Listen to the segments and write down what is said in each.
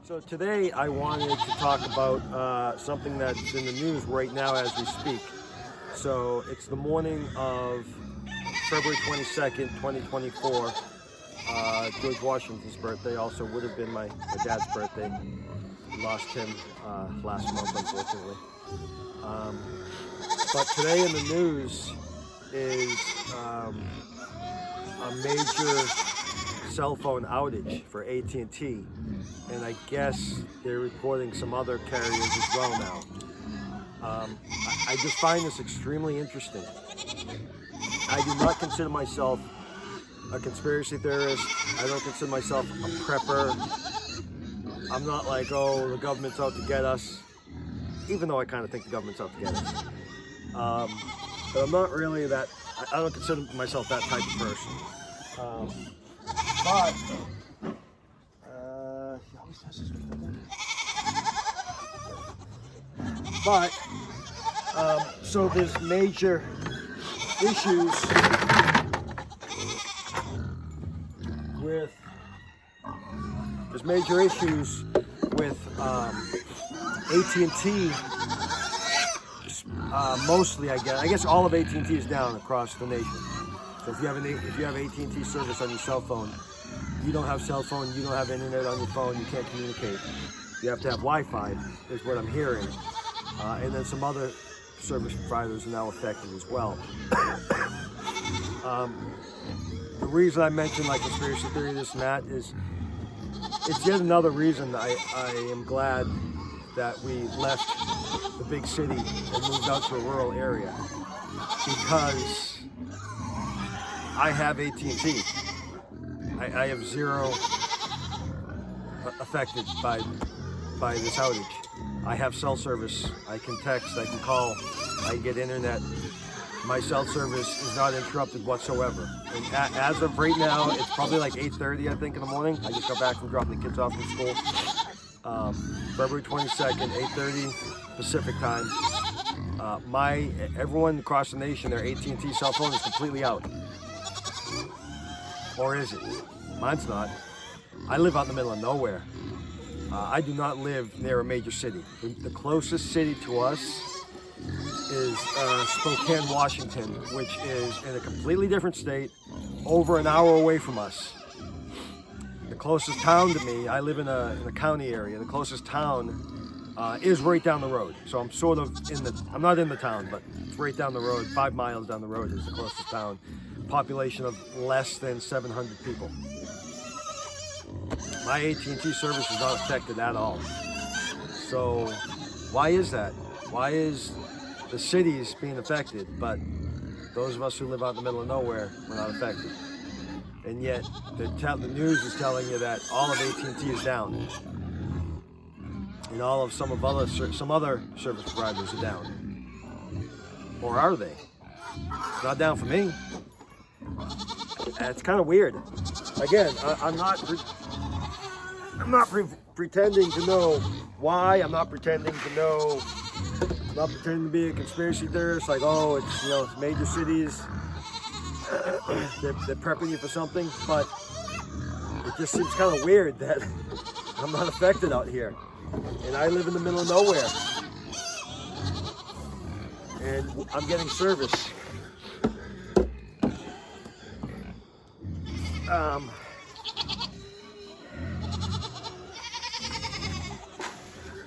So today I wanted to talk about something that's in the news right now as we speak. So it's the morning of February 22nd, 2024. George Washington's birthday also would have been my dad's birthday. Lost him last month, unfortunately. But today in the news is a major cell phone outage for AT&T, and I guess they're reporting some other carriers as well now. I just find this extremely interesting. I do not consider myself a conspiracy theorist. I don't consider myself a prepper. I'm not like, oh, the government's out to get us, even though I kind of think the government's out to get us. But I'm not really that, I don't consider myself that type of person. But he always does this with me. But so there's major issues with AT&T. Mostly, I guess all of AT&T is down across the nation. So if you have AT&T service on your cell phone, you don't have cell phone, you don't have internet on your phone, you can't communicate. You have to have Wi-Fi, is what I'm hearing. And then some other service providers are now affected as well. The reason I mentioned like conspiracy theory, this and that, is it's yet another reason I am glad that we left the big city and moved out to a rural area, because I have AT&T. I have zero affected by this outage. I have cell service. I can text, I can call, I can get internet. My cell service is not interrupted whatsoever. And as of right now, it's probably like 8:30, I think, in the morning. I just got back from dropping the kids off from school. February 22nd, 8:30 Pacific time. Everyone across the nation, their AT&T cell phone is completely out. Or is it? Mine's not. I live out in the middle of nowhere. I do not live near a major city. The closest city to us is Spokane, Washington, which is in a completely different state, over an hour away from us. The closest town to me, I live in a county area, the closest town is right down the road. So I'm sort of I'm not in the town, but it's right down the road, 5 miles down the road is the closest town. Population of less than 700 people. My AT&T service is not affected at all. So why is that? Why is the cities being affected, but those of us who live out in the middle of nowhere, we're not affected? And yet the news is telling you that all of AT&T is down, and all of some other service providers are down. Or are they? It's not down for me. It's kind of weird. Again, I'm not pretending to know why. I'm not pretending to be a conspiracy theorist. Like, oh, it's major cities. They're prepping you for something, but it just seems kind of weird that I'm not affected out here, and I live in the middle of nowhere, and I'm getting service.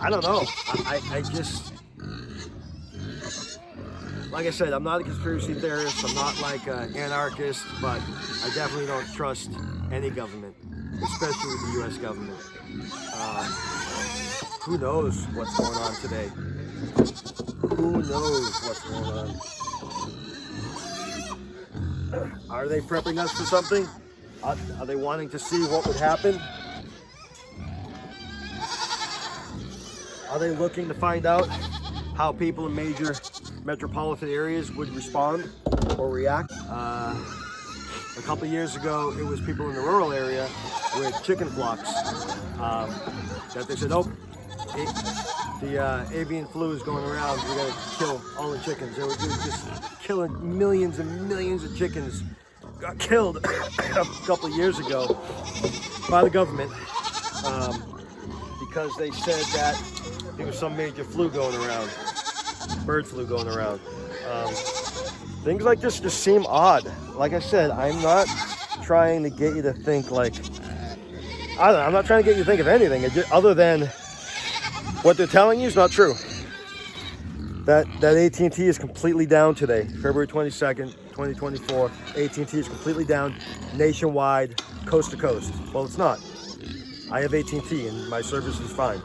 I don't know. I just, like I said, I'm not a conspiracy theorist. I'm not like an anarchist, but I definitely don't trust any government, especially the U.S. government. Who knows what's going on today? Who knows what's going on? Are they prepping us for something? Are they wanting to see what would happen? Are they looking to find out how people in major metropolitan areas would respond or react? A couple of years ago, it was people in the rural area with chicken flocks that they said, oh, the avian flu is going around, we're going to kill all the chickens. They were just killing millions and millions of chickens. Got killed a couple of years ago by the government because they said that there was some major flu going around, bird flu going around. Things like this just seem odd. Like I said, I'm not trying to get you to think like, I don't know, I'm not trying to get you to think of anything other than what they're telling you is not true. That AT&T is completely down today, February 22nd, 2024. AT&T is completely down nationwide, coast to coast. Well, it's not. I have AT&T and my service is fine.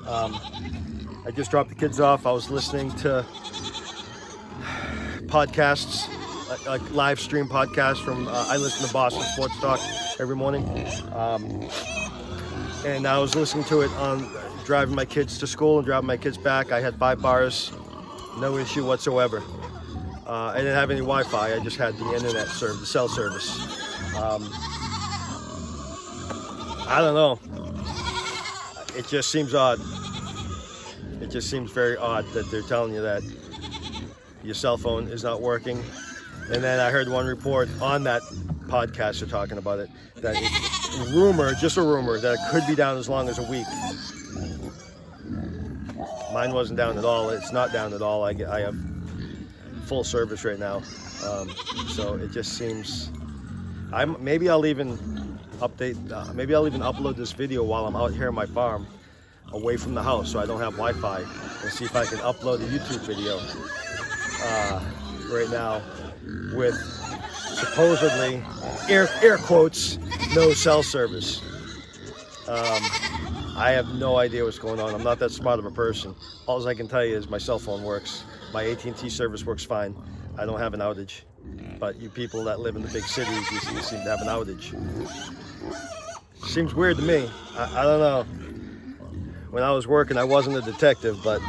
I just dropped the kids off. I was listening to podcasts, like live stream podcasts from, I listen to Boston Sports Talk every morning. And I was listening to it on driving my kids to school and driving my kids back. I had 5 bars, no issue whatsoever. I didn't have any Wi-Fi. I just had the internet service, the cell service. I don't know. It just seems odd. It just seems very odd that they're telling you that your cell phone is not working. And then I heard one report on that podcast, they're talking about it, that it's a rumor, just a rumor, that it could be down as long as a week. Mine wasn't down at all. It's not down at all. I have full service right now. So it just seems, maybe I'll even maybe I'll even upload this video while I'm out here on my farm, away from the house, so I don't have Wi-Fi, and see if I can upload a YouTube video right now with supposedly, air quotes, no cell service. I have no idea what's going on. I'm not that smart of a person. All I can tell you is my cell phone works. My AT&T service works fine. I don't have an outage. But you people that live in the big cities, you seem to have an outage. Seems weird to me. I don't know. When I was working, I wasn't a detective, but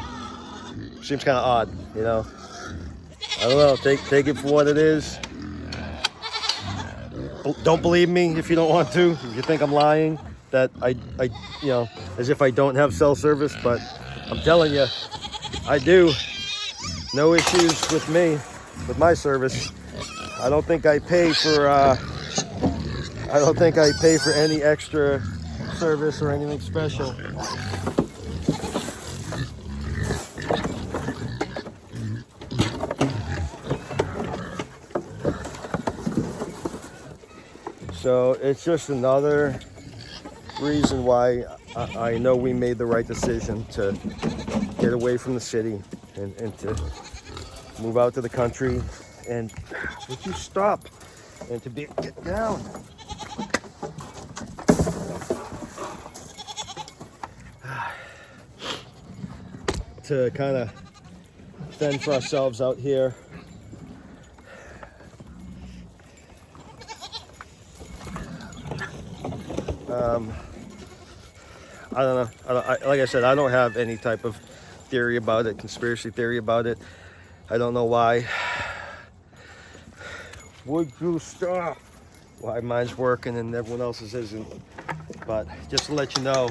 it seems kind of odd, you know. I don't know. Take it for what it is. Don't believe me if you don't want to. If you think I'm lying, that I you know, as if I don't have cell service, but I'm telling you, I do. No issues with me, with my service. I don't think I pay for any extra service or anything special. So it's just another reason why I know we made the right decision to get away from the city and to move out to the country. And would you stop? And to get down. To kind of fend for ourselves out here. I don't know. Like I said, I don't have any type of theory about it, conspiracy theory about it. I don't know why. Would you stop? Why mine's working and everyone else's isn't. But just to let you know,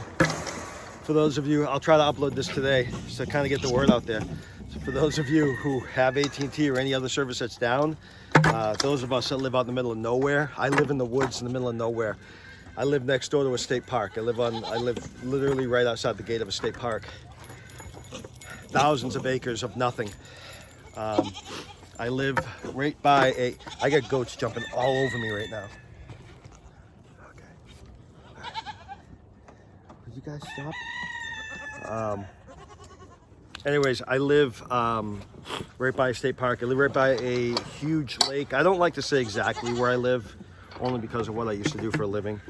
for those of you, I'll try to upload this today to kind of get the word out there. So for those of you who have AT&T or any other service that's down, those of us that live out in the middle of nowhere, I live in the woods in the middle of nowhere. I live next door to a state park. I live literally right outside the gate of a state park. Thousands of acres of nothing. I live right by I got goats jumping all over me right now. Okay. Would you guys stop? Anyways, I live right by a state park. I live right by a huge lake. I don't like to say exactly where I live, only because of what I used to do for a living.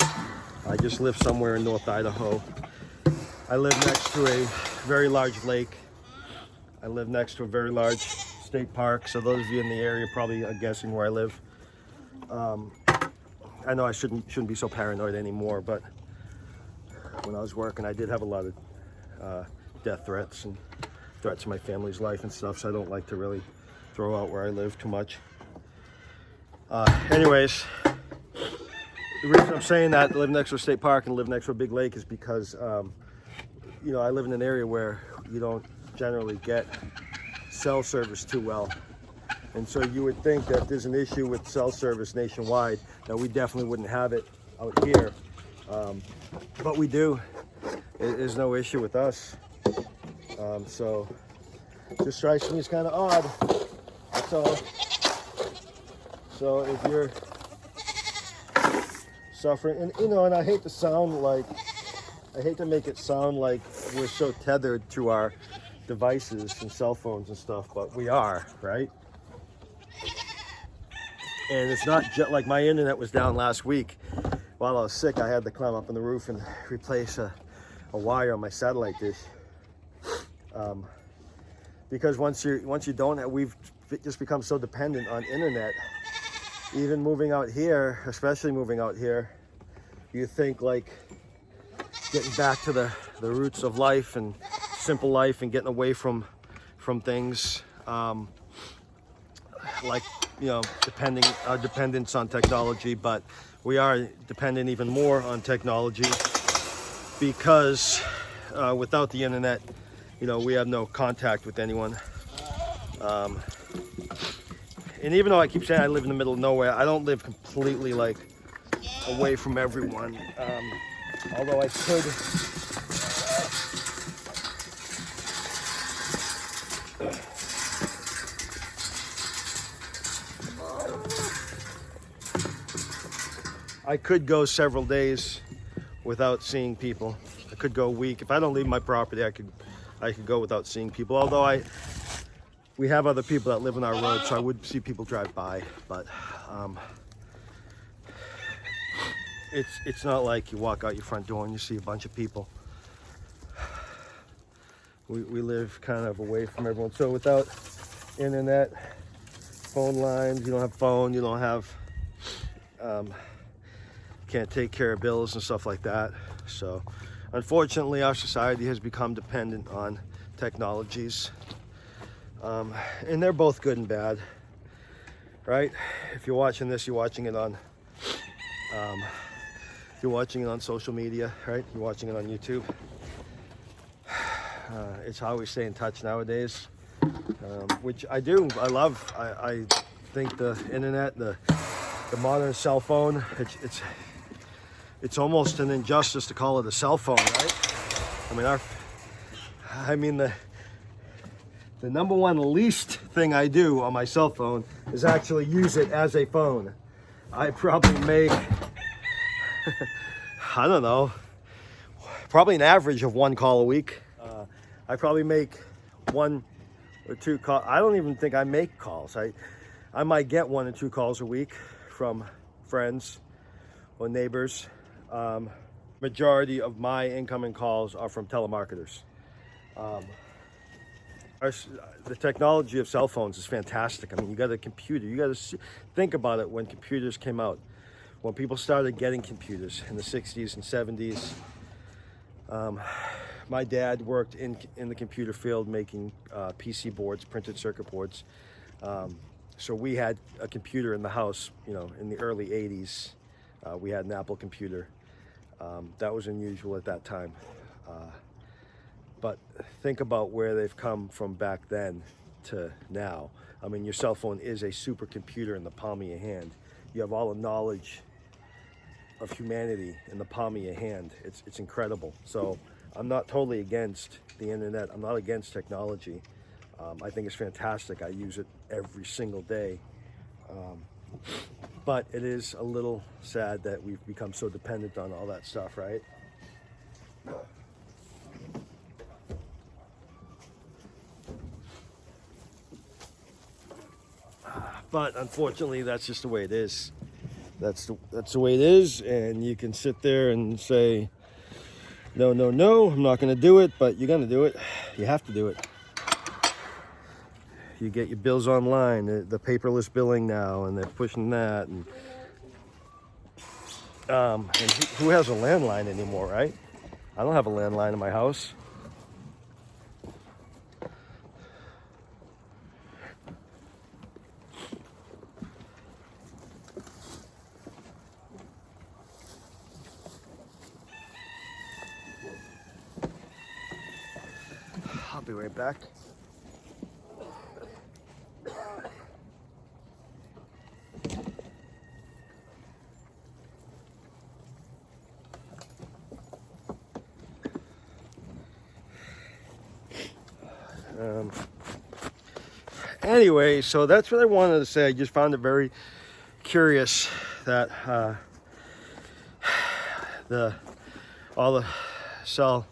I just live somewhere in North Idaho. I live next to a very large lake. I live next to a very large state park. So those of you in the area probably are guessing where I live. I know I shouldn't be so paranoid anymore, but when I was working, I did have a lot of death threats and threats to my family's life and stuff. So I don't like to really throw out where I live too much. Anyways, the reason I'm saying that I live next to a state park and live next to a big lake is because, you know, I live in an area where you don't generally get cell service too well. And so you would think that there's an issue with cell service nationwide, that we definitely wouldn't have it out here. But we do. is no issue with us. So just strikes me as kind of odd. That's all. So if you're suffering, and and I hate to make it sound like we're so tethered to our devices and cell phones and stuff, but we are, right? And it's not just like my internet was down last week. While I was sick, I had to climb up on the roof and replace a wire on my satellite dish. Because once you don't, we've just become so dependent on internet. Even moving out here, especially moving out here, you think like getting back to the roots of life and simple life and getting away from things, like our dependence on technology. But we are dependent even more on technology because without the internet, we have no contact with anyone. And even though I keep saying I live in the middle of nowhere, I don't live completely like away from everyone. Although I could. I could go several days without seeing people. I could go a week. If I don't leave my property, I could go without seeing people. Although we have other people that live on our road, so I would see people drive by. But it's not like you walk out your front door and you see a bunch of people. We live kind of away from everyone. So without internet, phone lines, you don't have phone, you don't have, can't take care of bills and stuff like that. So unfortunately, our society has become dependent on technologies. And they're both good and bad, right? If you're watching this, you're watching it on social media, right? You're watching it on YouTube. It's how we stay in touch nowadays, which I do. I love. I think the internet, the modern cell phone, it's almost an injustice to call it a cell phone, right? The number one least thing I do on my cell phone is actually use it as a phone. I probably make, I don't know, probably an average of one call a week. I probably make 1 or 2 calls. I don't even think I make calls. I might get 1 or 2 calls a week from friends or neighbors. Majority of my incoming calls are from telemarketers. The technology of cell phones is fantastic. I mean, you got a computer. You got to think about it when computers came out. When people started getting computers in the 60s and 70s, my dad worked in the computer field making PC boards, printed circuit boards. So we had a computer in the house, in the early 80s. We had an Apple computer. That was unusual at that time. But think about where they've come from back then to now. I mean, your cell phone is a supercomputer in the palm of your hand. You have all the knowledge of humanity in the palm of your hand. It's incredible. So I'm not totally against the internet. I'm not against technology. I think it's fantastic. I use it every single day. But it is a little sad that we've become so dependent on all that stuff, right? But unfortunately, that's just the way it is. That's the way it is, and you can sit there and say, no, I'm not going to do it, but you're going to do it. You have to do it. You get your bills online, the paperless billing now, and they're pushing that. And who has a landline anymore, right? I don't have a landline in my house. I'll be right back. Anyway, so that's what I wanted to say. I just found it very curious that all the cell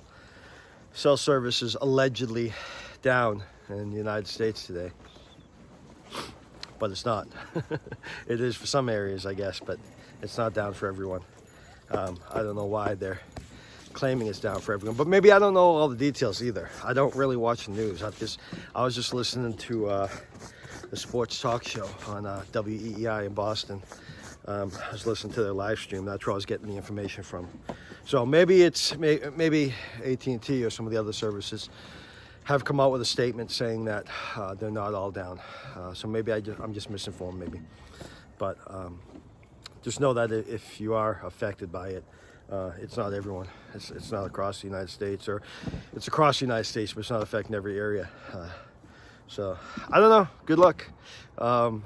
service is allegedly down in the United States today, but it's not. It is for some areas, I guess, but it's not down for everyone. I don't know why they're claiming it's down for everyone, but maybe I don't know all the details either. I don't really watch the news. I was just listening to the sports talk show on WEEI in Boston. I was listening to their live stream. That's where I was getting the information from. So maybe maybe AT&T or some of the other services have come out with a statement saying that they're not all down. So maybe I'm just misinformed, maybe. But just know that if you are affected by it, it's not everyone. It's not across the United States, or it's across the United States, but it's not affecting every area. So I don't know. Good luck. I'm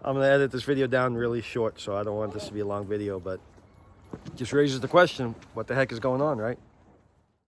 gonna edit this video down really short, so I don't want this to be a long video, but just raises the question, what the heck is going on, right?